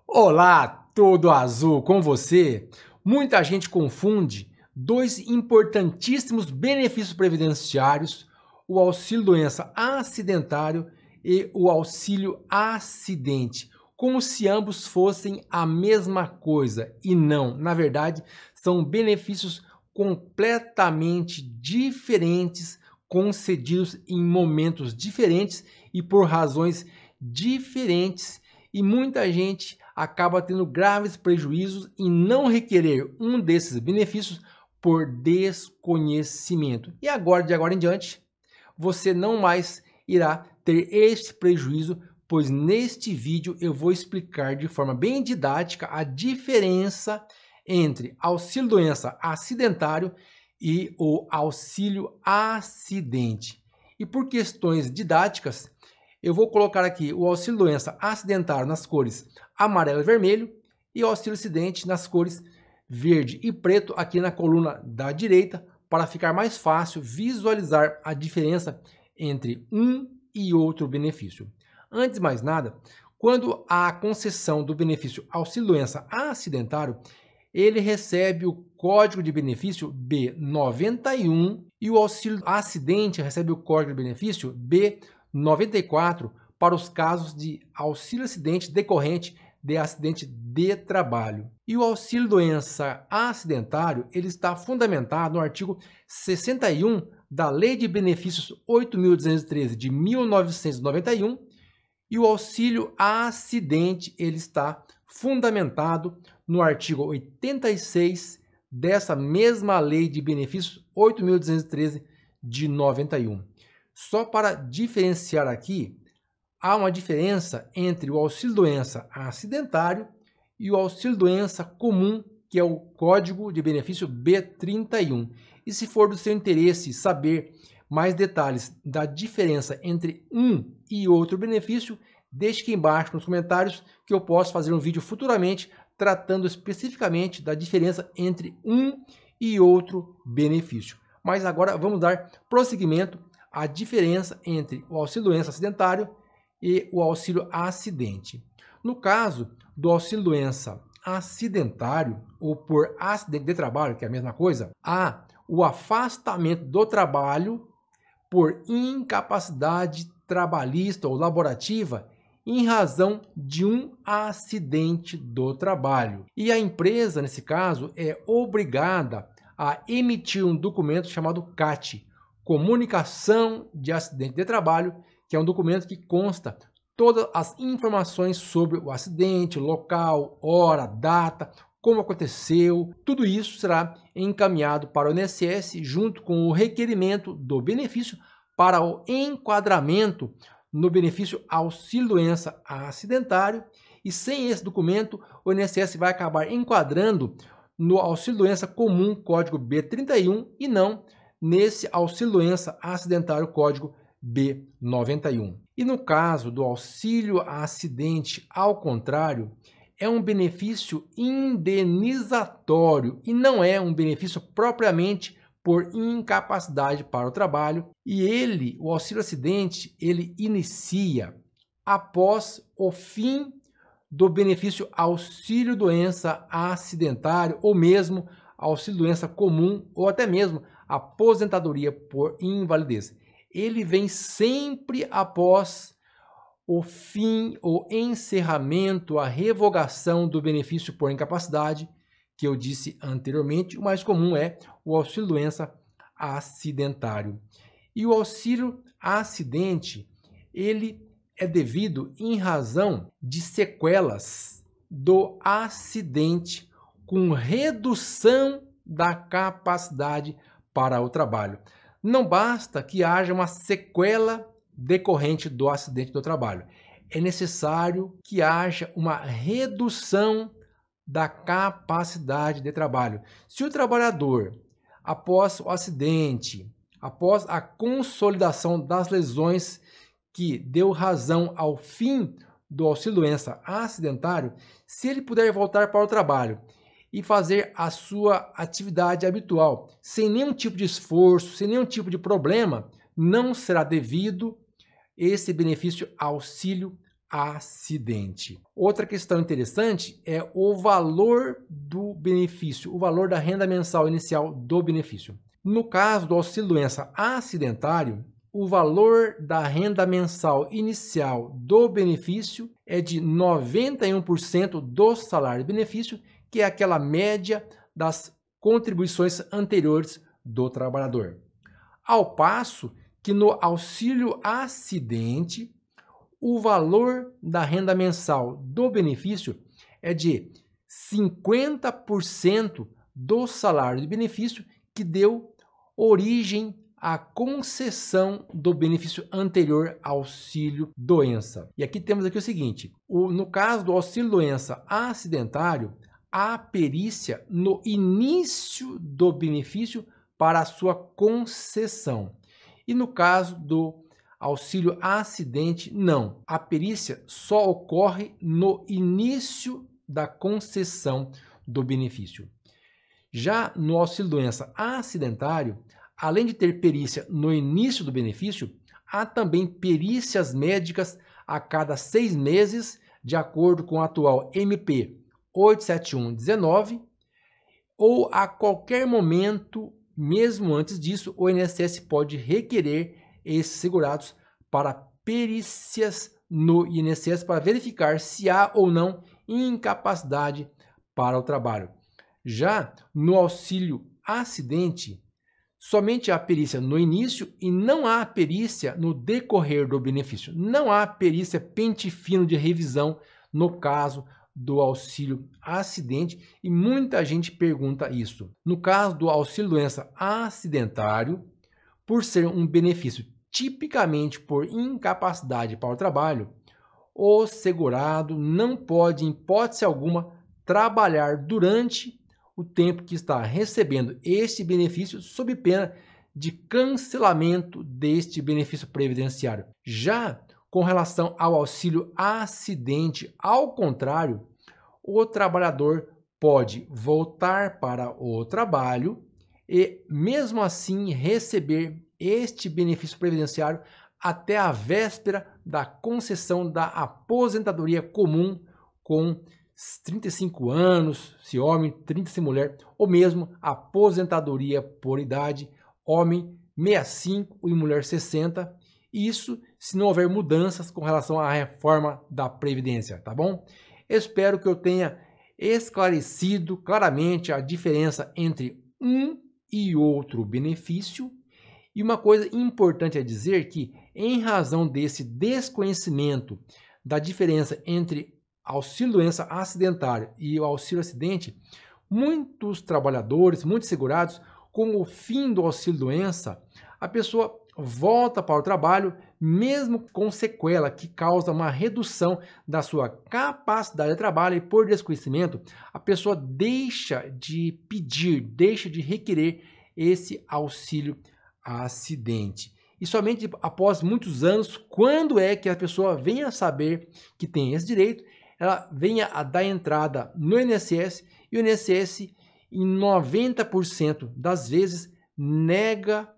Olá, todo azul com você. Muita gente confunde dois importantíssimos benefícios previdenciários, o auxílio-doença acidentário e o auxílio-acidente, como se ambos fossem a mesma coisa. E não, na verdade, são benefícios completamente diferentes, concedidos em momentos diferentes e por razões diferentes, e muita gente acaba tendo graves prejuízos em não requerer um desses benefícios por desconhecimento. E agora, de agora em diante, você não mais irá ter este prejuízo, pois neste vídeo eu vou explicar de forma bem didática a diferença entre auxílio-doença acidentário e o auxílio-acidente. E por questões didáticas, eu vou colocar aqui o auxílio-doença acidentário nas cores amarelo e vermelho e o auxílio-acidente nas cores verde e preto aqui na coluna da direita, para ficar mais fácil visualizar a diferença entre um e outro benefício. Antes de mais nada, quando há concessão do benefício auxílio-doença acidentário, ele recebe o código de benefício B91 e o auxílio-acidente recebe o código de benefício B94 para os casos de auxílio-acidente decorrente de acidente de trabalho. E o auxílio-doença acidentário, ele está fundamentado no artigo 61 da Lei de Benefícios 8.213 de 1991, e o auxílio-acidente, ele está fundamentado no artigo 86 dessa mesma Lei de Benefícios 8.213 de 91. Só para diferenciar aqui, há uma diferença entre o auxílio-doença acidentário e o auxílio-doença comum, que é o código de benefício B31. E se for do seu interesse saber mais detalhes da diferença entre um e outro benefício, deixe aqui embaixo nos comentários que eu posso fazer um vídeo futuramente tratando especificamente da diferença entre um e outro benefício. Mas agora vamos dar prosseguimento à diferença entre o auxílio-doença acidentário e o auxílio-acidente. No caso do auxílio-doença acidentário, ou por acidente de trabalho, que é a mesma coisa, há o afastamento do trabalho por incapacidade trabalhista ou laborativa em razão de um acidente do trabalho. E a empresa, nesse caso, é obrigada a emitir um documento chamado CAT, Comunicação de Acidente de Trabalho, que é um documento que consta todas as informações sobre o acidente, local, hora, data, como aconteceu. Tudo isso será encaminhado para o INSS junto com o requerimento do benefício para o enquadramento no benefício auxílio-doença acidentário, e sem esse documento o INSS vai acabar enquadrando no auxílio-doença comum, código B31, e não nesse auxílio-doença acidentário, código B91. E no caso do auxílio-acidente, ao contrário, é um benefício indenizatório e não é um benefício propriamente por incapacidade para o trabalho, e ele, o auxílio-acidente, ele inicia após o fim do benefício auxílio-doença acidentário, ou mesmo auxílio-doença comum, ou até mesmo aposentadoria por invalidez. Ele vem sempre após o fim, o encerramento, a revogação do benefício por incapacidade, que eu disse anteriormente. O mais comum é o auxílio-doença acidentário. E o auxílio-acidente, ele é devido em razão de sequelas do acidente com redução da capacidade para o trabalho. Não basta que haja uma sequela decorrente do acidente do trabalho. É necessário que haja uma redução da capacidade de trabalho. Se o trabalhador, após o acidente, após a consolidação das lesões que deu razão ao fim do auxílio-doença acidentário, se ele puder voltar para o trabalho e fazer a sua atividade habitual, sem nenhum tipo de esforço, sem nenhum tipo de problema, não será devido esse benefício auxílio acidente. Outra questão interessante é o valor do benefício, o valor da renda mensal inicial do benefício. No caso do auxílio-doença acidentário, o valor da renda mensal inicial do benefício é de 91% do salário de benefício, que é aquela média das contribuições anteriores do trabalhador. Ao passo que no auxílio acidente, o valor da renda mensal do benefício é de 50% do salário de benefício que deu origem à concessão do benefício anterior ao auxílio-doença. E aqui temos aqui o seguinte, no caso do auxílio-doença acidentário, há perícia no início do benefício para a sua concessão. E no caso do auxílio acidente, não. A perícia só ocorre no início da concessão do benefício. Já no auxílio-doença acidentário, além de ter perícia no início do benefício, há também perícias médicas a cada 6 meses, de acordo com o atual MP 871/19, ou a qualquer momento, mesmo antes disso, o INSS pode requerer esses segurados para perícias no INSS para verificar se há ou não incapacidade para o trabalho. Já no auxílio acidente, somente há perícia no início e não há perícia no decorrer do benefício. Não há perícia pente fino de revisão no caso do auxílio acidente e muita gente pergunta isso. No caso do auxílio doença acidentário, por ser um benefício tipicamente por incapacidade para o trabalho, o segurado não pode, em hipótese alguma, trabalhar durante o tempo que está recebendo este benefício, sob pena de cancelamento deste benefício previdenciário. Já com relação ao auxílio acidente, ao contrário, o trabalhador pode voltar para o trabalho e, mesmo assim, receber este benefício previdenciário até a véspera da concessão da aposentadoria comum com 35 anos, se homem, 30 se mulher, ou mesmo aposentadoria por idade, homem 65 e mulher 60, isso se não houver mudanças com relação à reforma da Previdência, tá bom? Espero que eu tenha esclarecido claramente a diferença entre um e outro benefício. E uma coisa importante é dizer que, em razão desse desconhecimento da diferença entre auxílio-doença acidentário e o auxílio-acidente, muitos trabalhadores, muitos segurados, com o fim do auxílio-doença, a pessoa volta para o trabalho, mesmo com sequela que causa uma redução da sua capacidade de trabalho, e por desconhecimento, a pessoa deixa de pedir, deixa de requerer esse auxílio-acidente. E somente após muitos anos, quando é que a pessoa venha a saber que tem esse direito, ela venha a dar entrada no INSS, e o INSS, em 90% das vezes, nega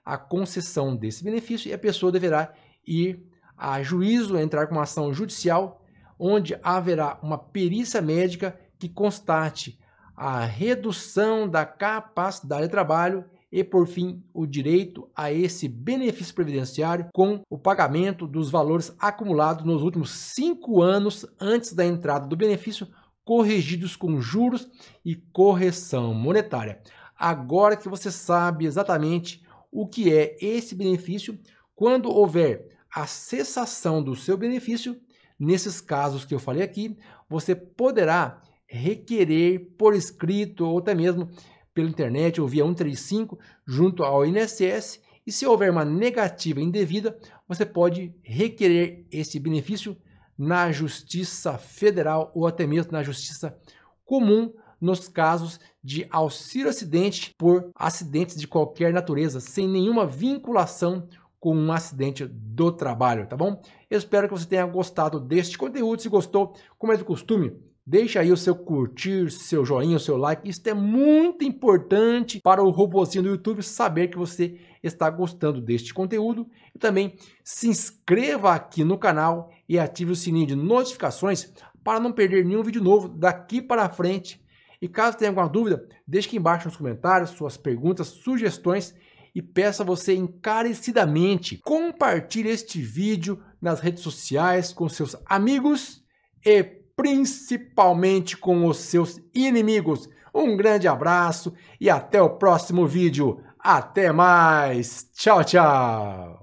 a concessão desse benefício e a pessoa deverá ir a juízo, entrar com uma ação judicial, onde haverá uma perícia médica que constate a redução da capacidade de trabalho e, por fim, o direito a esse benefício previdenciário com o pagamento dos valores acumulados nos últimos 5 anos antes da entrada do benefício, corrigidos com juros e correção monetária. Agora que você sabe exatamente o que é esse benefício, quando houver a cessação do seu benefício, nesses casos que eu falei aqui, você poderá requerer por escrito ou até mesmo pela internet ou via 135 junto ao INSS, e se houver uma negativa indevida, você pode requerer esse benefício na Justiça Federal ou até mesmo na Justiça Comum, nos casos de auxílio-acidente por acidentes de qualquer natureza, sem nenhuma vinculação com um acidente do trabalho, tá bom? Eu espero que você tenha gostado deste conteúdo. Se gostou, como é do costume, Deixa aí o seu curtir, seu joinha, o seu like. Isso é muito importante para o robozinho do YouTube saber que você está gostando deste conteúdo. E também se inscreva aqui no canal e ative o sininho de notificações para não perder nenhum vídeo novo daqui para frente. E caso tenha alguma dúvida, deixe aqui embaixo nos comentários suas perguntas, sugestões e peço a você encarecidamente compartilhe este vídeo nas redes sociais com seus amigos e principalmente com os seus inimigos. Um grande abraço e até o próximo vídeo. Até mais. Tchau, tchau.